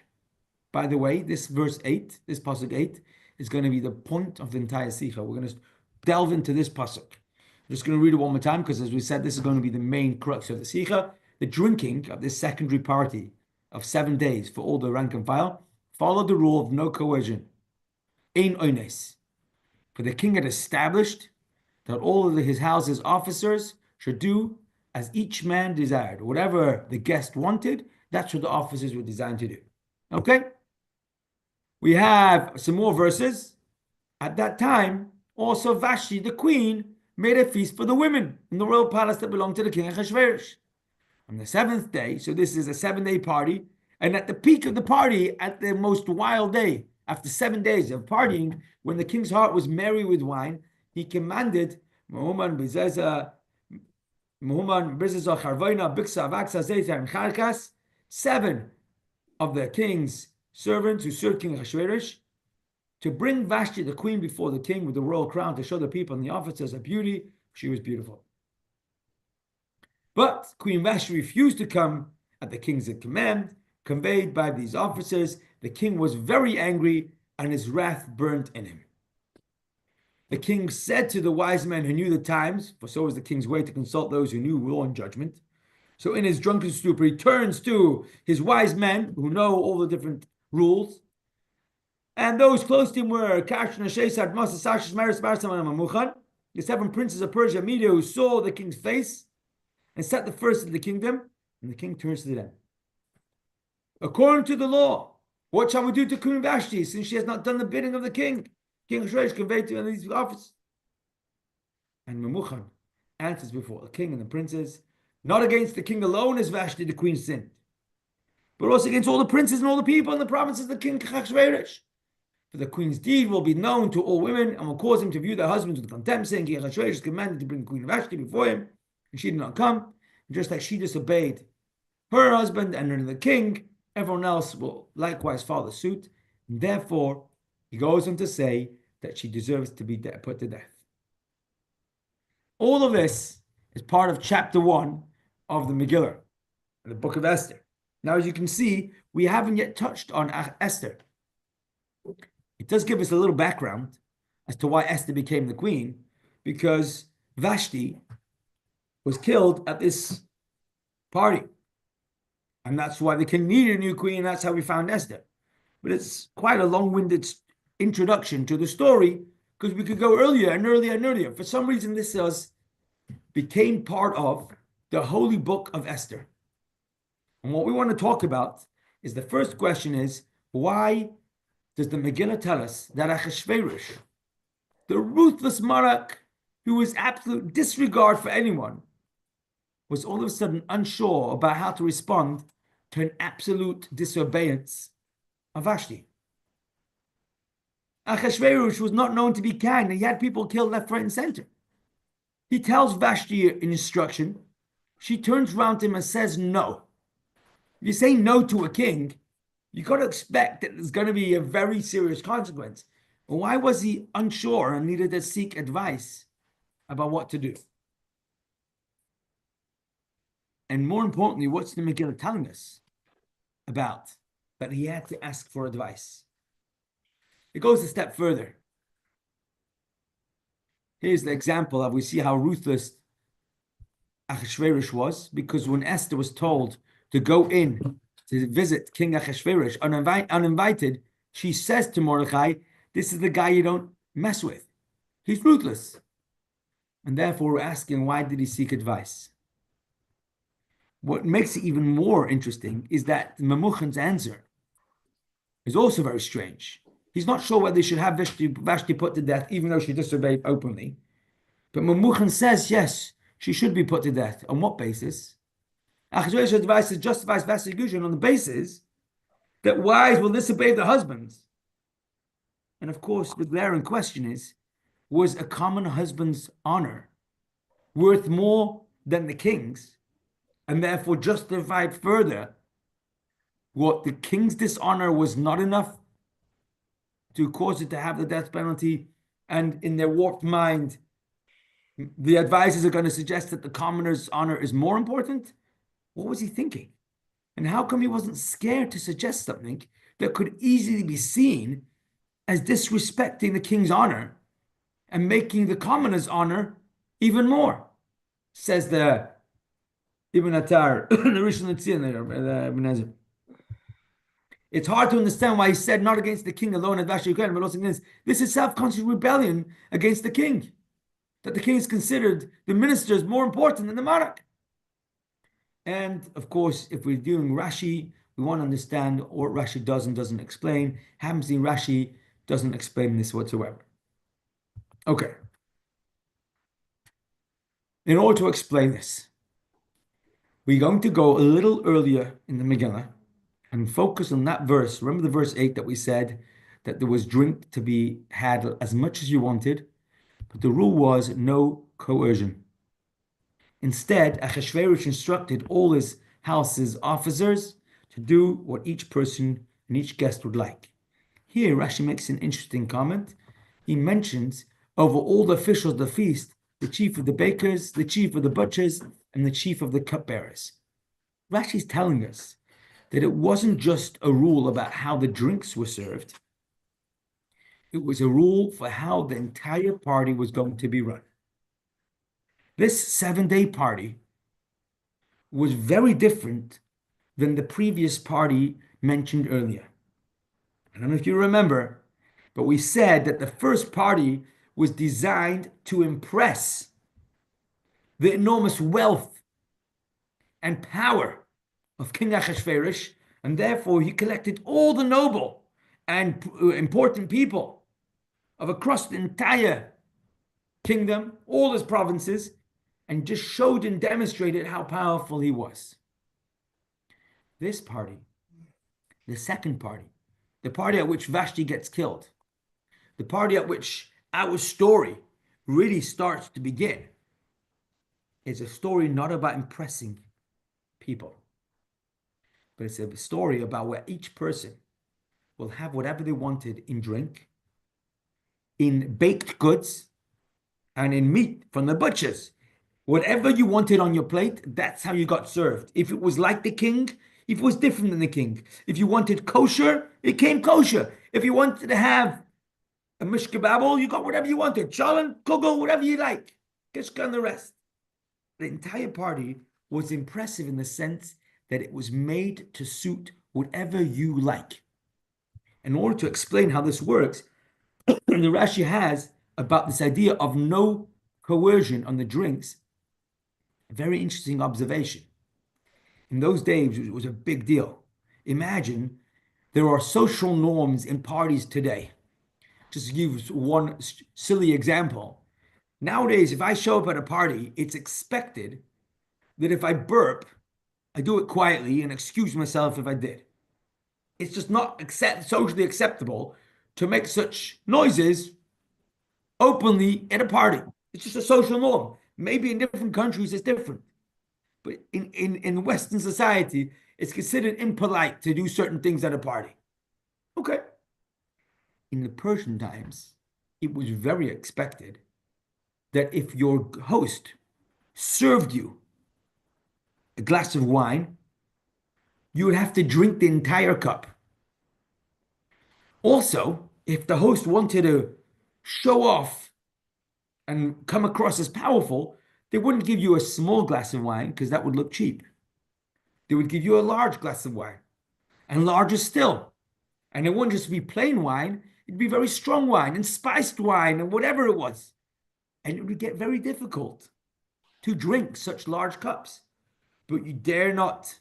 By the way, this verse 8, this pasuk 8, is going to be the point of the entire Sikha. We're going to delve into this pasuk. I'm just going to read it one more time because, as we said, this is going to be the main crux of the Sikha. The drinking of this secondary party of 7 days for all the rank and file followed the rule of no coercion. Ein oines. For the king had established that all of his house's officers should do as each man desired. Whatever the guest wanted, that's what the officers were designed to do. Okay? We have some more verses. At that time, also Vashti, the queen, made a feast for the women in the royal palace that belonged to the king Ahasuerus. On the 7th day, so this is a 7-day party, and at the peak of the party, at the most wild day, after 7 days of partying, when the king's heart was merry with wine, he commanded 7 of the king's servants who served King Ahasuerus to bring Vashti the queen before the king with the royal crown to show the people and the officers her beauty. She was beautiful. But Queen Vashti refused to come at the king's command, conveyed by these officers. The king was very angry, and his wrath burnt in him. The king said to the wise men who knew the times, for so was the king's way to consult those who knew law and judgment. So in his drunken stupor, he turns to his wise men who know all the different rules. And those close to him were Karshna, Shesad, Masa, Sashish, Maris, Barsam, and Mamuchan, the 7 princes of Persia, Media, who saw the king's face and set the first in the kingdom. And the king turns to them. According to the law, what shall we do to Queen Vashti, since she has not done the bidding of the king? King Ahasuerus conveyed to these office. And Memuchan answers before the king and the princes, not against the king alone has Vashti the queen sinned, but also against all the princes and all the people in the provinces of the king Ahasuerus. For the queen's deed will be known to all women and will cause them to view their husbands with contempt, saying, King Ahasuerus is commanded to bring Queen Vashti before him, and she did not come. And just like she disobeyed her husband and then the king, everyone else will likewise follow suit. And therefore, he goes on to say that she deserves to be put to death. All of this is part of chapter 1 of the Megillah, the book of Esther. Now, as you can see, we haven't yet touched on Esther. It does give us a little background as to why Esther became the queen, because Vashti was killed at this party. And that's why the king needed a new queen, and that's how we found Esther. But it's quite a long-winded introduction to the story, because we could go earlier and earlier and earlier. For some reason, this became part of the holy book of Esther. And what we want to talk about is the first question is, why does the Megillah tell us that Achashverosh, the ruthless monarch who was absolute disregard for anyone, was all of a sudden unsure about how to respond to an absolute disobedience of Vashti? Achashverosh was not known to be kind, and he had people killed left, right, and center. He tells Vashti an instruction. She turns around to him and says no. If you say no to a king, you got to expect that there's going to be a very serious consequence. Well, why was he unsure and needed to seek advice about what to do? And more importantly, what's the Megillah telling us about that he had to ask for advice? It goes a step further. Here's the example of, we see how ruthless Achashverosh was, because when Esther was told to go in to visit King Achashverosh uninvited, she says to Mordechai, this is the guy you don't mess with. He's ruthless. And therefore we're asking, why did he seek advice? What makes it even more interesting is that Memuchan's answer is also very strange. He's not sure whether he should have Vashti put to death, even though she disobeyed openly. But Memuchan says, yes, she should be put to death. On what basis? Achashverosh's advice justifies Vashti's execution on the basis that wives will disobey their husbands. And of course, the glaring question is, was a common husband's honor worth more than the king's, and therefore justified further what the king's dishonor was not enough to cause it to have the death penalty? And in their warped mind, the advisors are going to suggest that the commoner's honor is more important? What was he thinking? And how come he wasn't scared to suggest something that could easily be seen as disrespecting the king's honor and making the commoner's honor even more? Says the Ibn Attar, the Rishon LeZion, Ibn Ezra. It's hard to understand why he said not against the king alone at Vashti, but also against this is self-conscious rebellion against the king. That the king is considered the ministers more important than the monarch. And of course, if we're doing Rashi, we want to understand what Rashi does and doesn't explain. Haven't seen Rashi, doesn't explain this whatsoever. Okay. In order to explain this, we're going to go a little earlier in the Megillah and focus on that verse. Remember the verse 8 that we said that there was drink to be had as much as you wanted, but the rule was no coercion. Instead, Achashverosh instructed all his house's officers to do what each person and each guest would like. Here, Rashi makes an interesting comment. He mentions over all the officials of the feast, the chief of the bakers, the chief of the butchers, and the chief of the cupbearers. Rashi's telling us that it wasn't just a rule about how the drinks were served. It was a rule for how the entire party was going to be run. This 7-day party was very different than the previous party mentioned earlier. I don't know if you remember, but we said that the first party was designed to impress the enormous wealth and power of King Achashverosh, and therefore he collected all the noble and important people of across the entire kingdom, all his provinces, and just showed and demonstrated how powerful he was. This party, the second party, the party at which Vashti gets killed, the party at which our story really starts to begin, is a story not about impressing people, but it's a story about where each person will have whatever they wanted in drink, in baked goods, and in meat from the butchers. Whatever you wanted on your plate, that's how you got served. If it was like the king, if it was different than the king. If you wanted kosher, it came kosher. If you wanted to have a mishkababel, you got whatever you wanted. Challah, kugel, whatever you like. Kishka and the rest. The entire party was impressive in the sense that it was made to suit whatever you like. In order to explain how this works, the Rashi has about this idea of no coercion on the drinks, a very interesting observation. In those days, it was a big deal. Imagine there are social norms in parties today. Just to give one silly example. Nowadays, if I show up at a party, it's expected that if I burp, I do it quietly and excuse myself if I did. It's just not socially acceptable to make such noises openly at a party. It's just a social norm. Maybe in different countries it's different. But in Western society, it's considered impolite to do certain things at a party. Okay. In the Persian times, it was very expected that if your host served you a glass of wine, you would have to drink the entire cup. Also, if the host wanted to show off and come across as powerful, they wouldn't give you a small glass of wine because that would look cheap. They would give you a large glass of wine, and larger still. And it wouldn't just be plain wine, it'd be very strong wine and spiced wine and whatever it was. And it would get very difficult to drink such large cups. But you dare not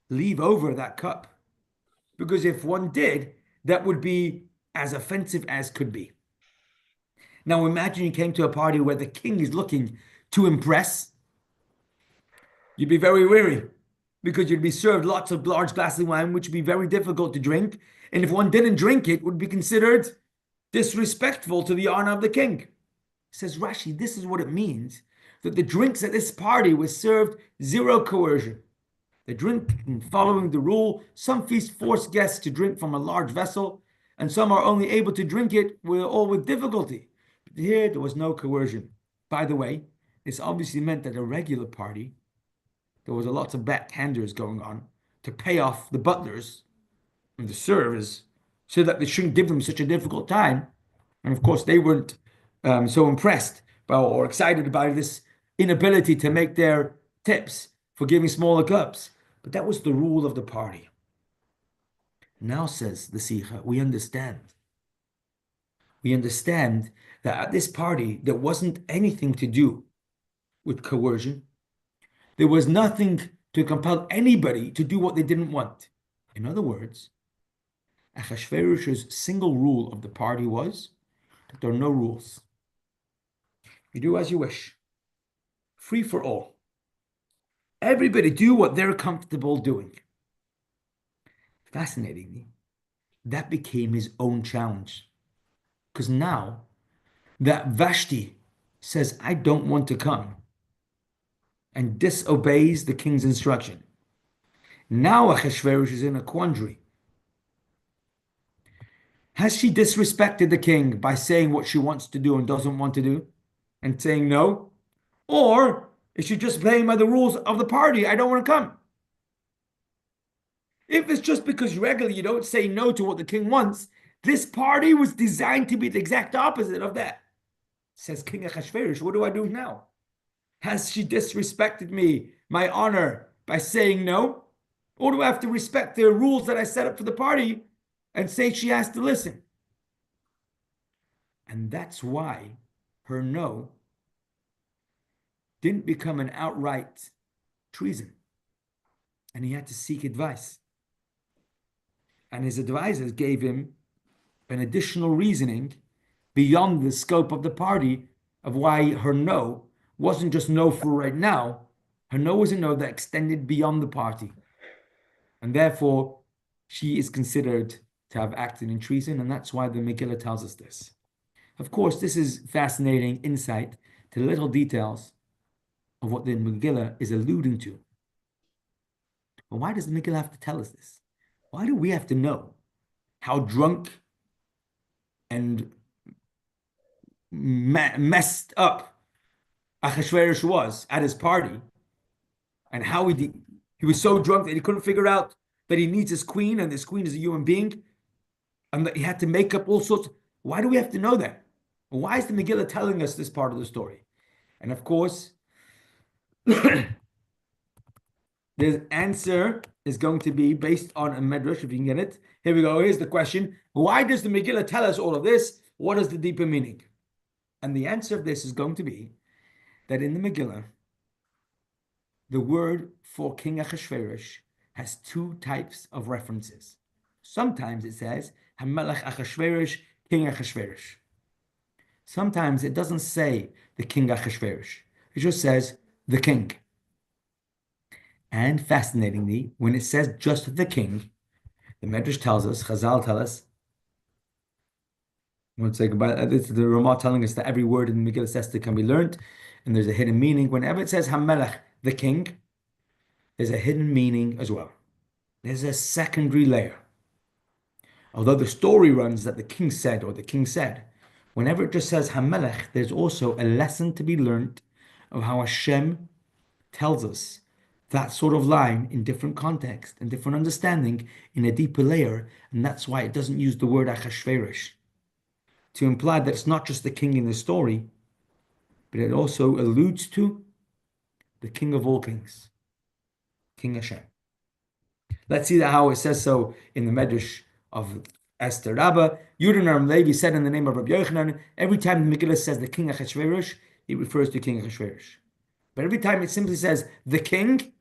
leave over that cup. Because if one did, that would be as offensive as could be. Now imagine you came to a party where the king is looking to impress. You'd be very weary because you'd be served lots of large glasses of wine, which would be very difficult to drink. And if one didn't drink it, would be considered disrespectful to the honor of the king. Says Rashi, this is what it means, that the drinks at this party was served zero coercion. The drink, following the rule, some feasts force guests to drink from a large vessel, and some are only able to drink it with difficulty. But here, there was no coercion. By the way, this obviously meant that a regular party, there was a lots of backhanders going on to pay off the butlers and the servers so that they shouldn't give them such a difficult time. And of course, they weren't so impressed or excited about this inability to make their tips for giving smaller cups. But that was the rule of the party. Now, says the Sikha, we understand. We understand that at this party, there wasn't anything to do with coercion. There was nothing to compel anybody to do what they didn't want. In other words, Achashverosh's single rule of the party was that there are no rules. You do as you wish. Free for all. Everybody do what they're comfortable doing. Fascinatingly, that became his own challenge. Because now that Vashti says, I don't want to come, and disobeys the king's instruction, now Achashverosh is in a quandary. Has she disrespected the king by saying what she wants to do and doesn't want to do and saying no? Or is she just playing by the rules of the party? I don't want to come. If it's just because regularly you don't say no to what the king wants, this party was designed to be the exact opposite of that. Says King Achashverosh, what do I do now? Has she disrespected me, my honor, by saying no? Or do I have to respect the rules that I set up for the party and say she has to listen? And that's why her no didn't become an outright treason. And he had to seek advice. And his advisors gave him an additional reasoning beyond the scope of the party of why her no wasn't just no for right now. Her no was a no that extended beyond the party. And therefore, she is considered to have acted in treason, and that's why the Megillah tells us this. Of course, this is fascinating insight to the little details of what the Megillah is alluding to. But why does the Megillah have to tell us this? Why do we have to know how drunk and messed up Achashverosh was at his party, and how he was so drunk that he couldn't figure out that he needs his queen, and this queen is a human being, and that he had to make up all sorts. Why do we have to know that? Why is the Megillah telling us this part of the story? And of course, the answer is going to be based on a medrash, if you can get it. Here we go. Here's the question. Why does the Megillah tell us all of this? What is the deeper meaning? And the answer of this is going to be that in the Megillah, the word for King Achashverosh has two types of references. Sometimes it says, HaMelech Achashverosh, King Achashverosh. Sometimes it doesn't say the King Achashverosh. It just says the king. And fascinatingly, when it says just the king, the Medrash tells us, Chazal tell us, I want to say goodbye. This is the Ramah telling us that every word in the Megillah says that can be learned, and there's a hidden meaning. Whenever it says HaMelech, the king, there's a hidden meaning as well. There's a secondary layer. Although the story runs that the king said, or the king said, whenever it just says HaMelech, there's also a lesson to be learned of how Hashem tells us that sort of line in different context and different understanding in a deeper layer, and that's why it doesn't use the word Achashverosh, to imply that it's not just the king in the story, but it also alludes to the king of all kings, King Hashem. Let's see that how it says so in the Medrash of Esther Rabbah. Yudanar Levi said in the name of Rabbi Yochanan, every time the Megillah says the king Achashverosh, it refers to King Achashverosh. But every time it simply says the king,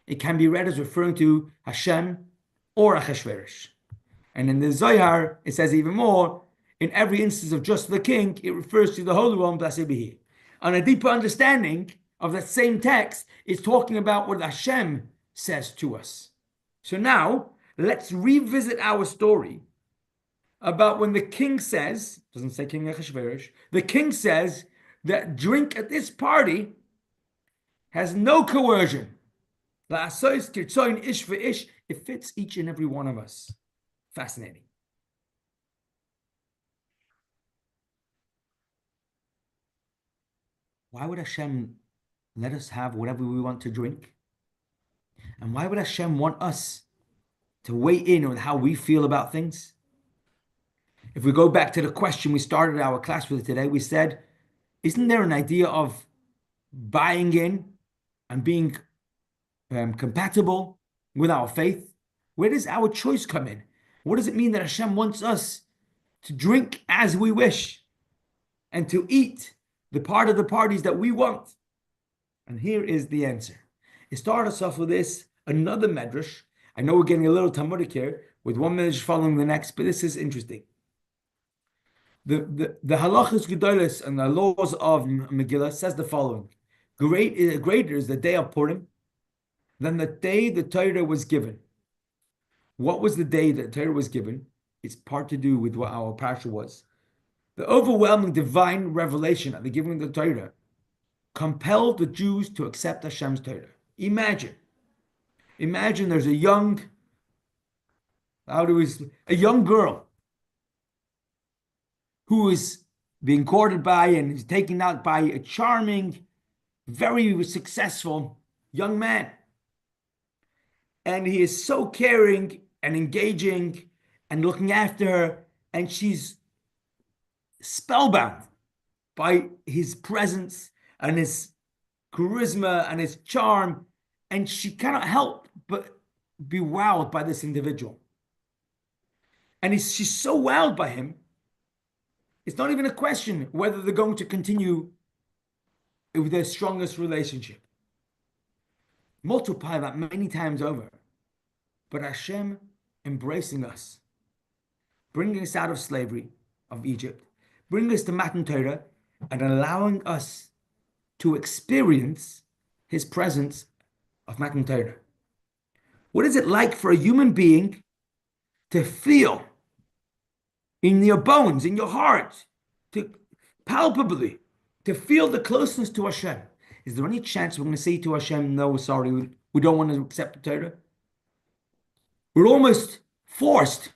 it can be read as referring to Hashem or Achashverosh. And in the Zohar, it says even more, in every instance of just the king, it refers to the Holy One, blessed be He. On a deeper understanding of that same text, it's talking about what Hashem says to us. So now, let's revisit our story about when the king says, doesn't say King Achashverosh, the king says that drink at this party has no coercion. It fits each and every one of us. Fascinating. Why would Hashem let us have whatever we want to drink? And why would Hashem want us to weigh in on how we feel about things? If we go back to the question we started our class with today, we said, isn't there an idea of buying in and being compatible with our faith? Where does our choice come in? What does it mean that Hashem wants us to drink as we wish and to eat the part of the parties that we want? And here is the answer. It started us off with this, another medrash. I know we're getting a little Talmudic here, with one medrash following the next, but this is interesting. The halachas gedolos and the laws of Megillah says the following: greater is the day of Purim than the day the Torah was given. What was the day that Torah was given? It's part to do with what our Parshah was. The overwhelming divine revelation at the giving of the Torah compelled the Jews to accept Hashem's Torah. Imagine there's a young girl who is being courted by and is taken out by a charming, very successful young man. And he is so caring and engaging and looking after her, and she's spellbound by his presence and his charisma and his charm, and she cannot help but be wowed by this individual. And she's so wowed by him, it's not even a question whether they're going to continue with their strongest relationship. Multiply that many times over. But Hashem embracing us, bringing us out of slavery of Egypt, bringing us to Matan Torah, and allowing us to experience His presence of Matan Torah. What is it like for a human being to feel in your bones, in your heart, to palpably, to feel the closeness to Hashem. Is there any chance we're going to say to Hashem, no, sorry, we don't want to accept the Torah? We're almost forced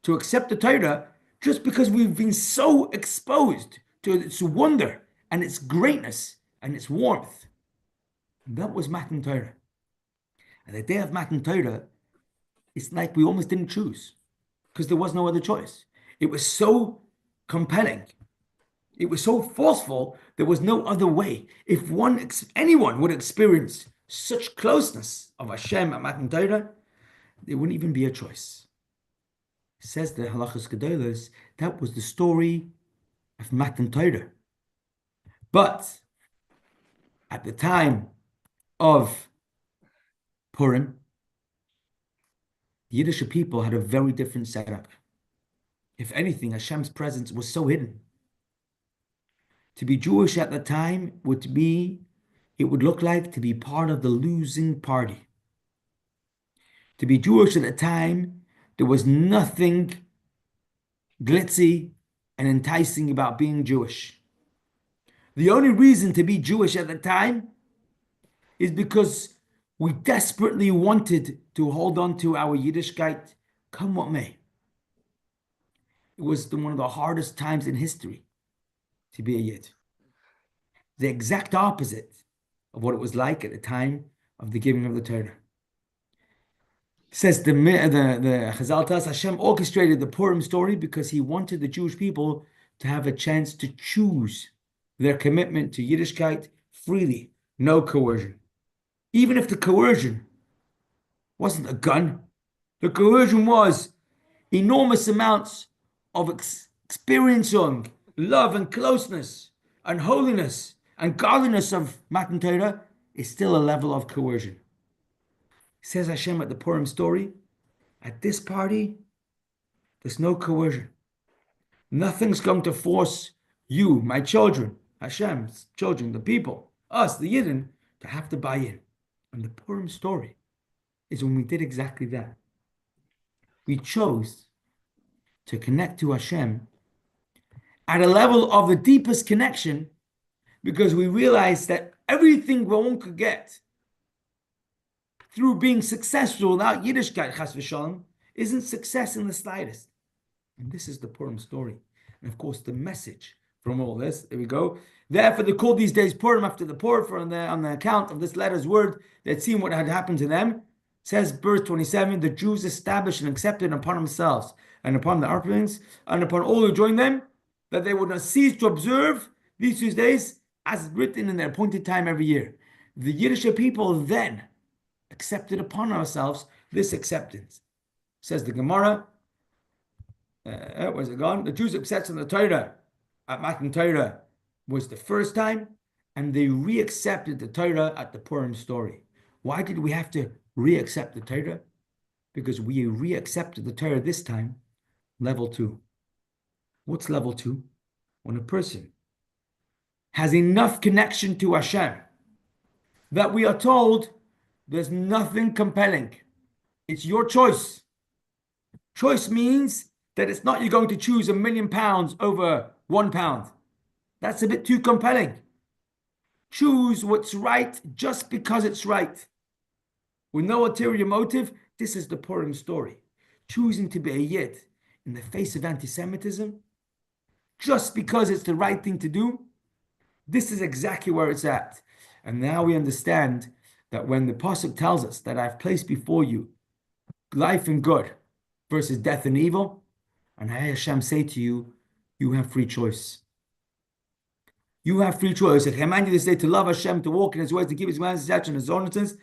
to accept the Torah just because we've been so exposed to its wonder and its greatness and its warmth. And that was Matan Torah. And the day of Matan Torah, it's like we almost didn't choose because there was no other choice. It was so compelling. It was so forceful. There was no other way. If anyone would experience such closeness of Hashem at Matan Torah, there wouldn't even be a choice. Says the Halachas Gedolos, that was the story of Matan Torah. But at the time of Purim, the Yiddish people had a very different setup. If anything, Hashem's presence was so hidden. To be Jewish at the time would look like to be part of the losing party. To be Jewish at the time, there was nothing glitzy and enticing about being Jewish. The only reason to be Jewish at the time is because we desperately wanted to hold on to our Yiddishkeit, come what may. It was one of the hardest times in history to be a Yid. The exact opposite of what it was like at the time of the giving of the Torah. Says the Chazal tells Hashem orchestrated the Purim story because he wanted the Jewish people to have a chance to choose their commitment to Yiddishkeit freely, no coercion. Even if the coercion wasn't a gun, the coercion was enormous amounts of experiencing love and closeness and holiness and godliness of Matan Torah is still a level of coercion. Says Hashem at the Purim story, at this party, there's no coercion. Nothing's going to force you, my children, Hashem's children, the people, us, the Yidden, to have to buy in. And the Purim story is when we did exactly that. We chose to connect to Hashem at a level of the deepest connection because we realized that everything one could get through being successful without Yiddishkeit, chas v'shalom, isn't success in the slightest. And this is the Purim story. And of course, the message from all this, there we go. Therefore, they called these days Purim after the Purim on the account of this letter's word. They'd seen what had happened to them. It says, verse 27, the Jews established and accepted upon themselves and upon the Arpins and upon all who joined them, that they would not cease to observe these 2 days as written in their appointed time every year. The Yiddish people then accepted upon ourselves this acceptance. Says the Gemara, where's it gone? The Jews accepted the Torah at Matan Torah was the first time, and they re-accepted the Torah at the Purim story. Why did we have to re-accept the Torah? Because we re-accepted the Torah this time, level 2. What's level 2? When a person has enough connection to Hashem that we are told there's nothing compelling. It's your choice. Choice means that it's not you're going to choose £1,000,000 over £1. That's a bit too compelling. Choose what's right just because it's right. With no ulterior motive, this is the Purim story. Choosing to be a Yid in the face of anti-Semitism, just because it's the right thing to do, this is exactly where it's at. And now we understand that when the Pasuk tells us that I've placed before you life and good versus death and evil, and I, Hashem, say to you, you have free choice. You have free choice. I command you this day to love Hashem, to walk in His ways, to keep His commands, His statutes, and His ordinances,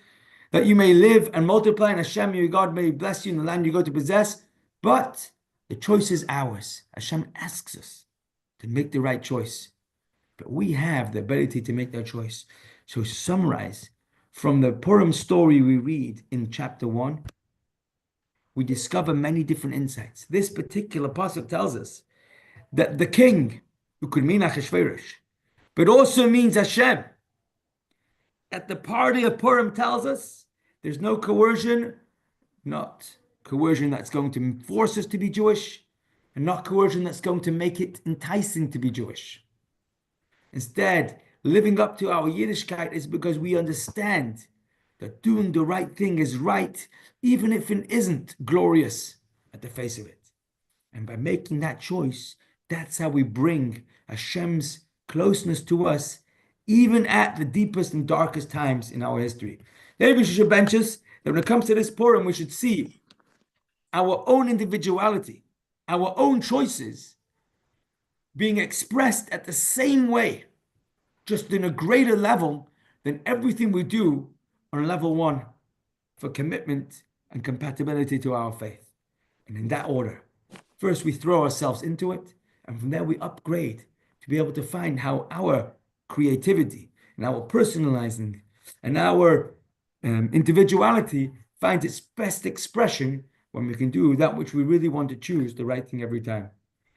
that you may live and multiply, and Hashem, your God, may bless you in the land you go to possess. But the choice is ours. Hashem asks us to make the right choice. But we have the ability to make that choice. So to summarize, from the Purim story we read in chapter 1, we discover many different insights. This particular pasuk tells us that the king, who could mean Achashverosh, but also means Hashem, at the party of Purim tells us there's no coercion, not coercion that's going to force us to be Jewish, and not coercion that's going to make it enticing to be Jewish. Instead, living up to our Yiddishkeit is because we understand that doing the right thing is right, even if it isn't glorious at the face of it. And by making that choice, that's how we bring Hashem's closeness to us, even at the deepest and darkest times in our history. Maybe we should bench us that when it comes to this Purim, we should see our own individuality, our own choices being expressed at the same way, just in a greater level than everything we do on level 1 for commitment and compatibility to our faith. And in that order, first we throw ourselves into it, and from there we upgrade to be able to find how our creativity and our personalizing and our individuality finds its best expression when we can do that which we really want to choose, the right thing every time.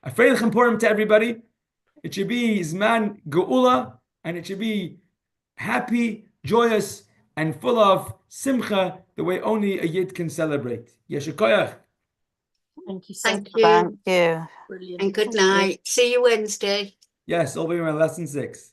Afreichem Purim to everybody. It should be Zman Geula, and it should be happy, joyous, and full of simcha, the way only a Yid can celebrate. Yesher Koyach. Thank you so Thank much. you. Thank you. Brilliant. And good Thank you. night. See you Wednesday. Yes, I'll be in my lesson 6.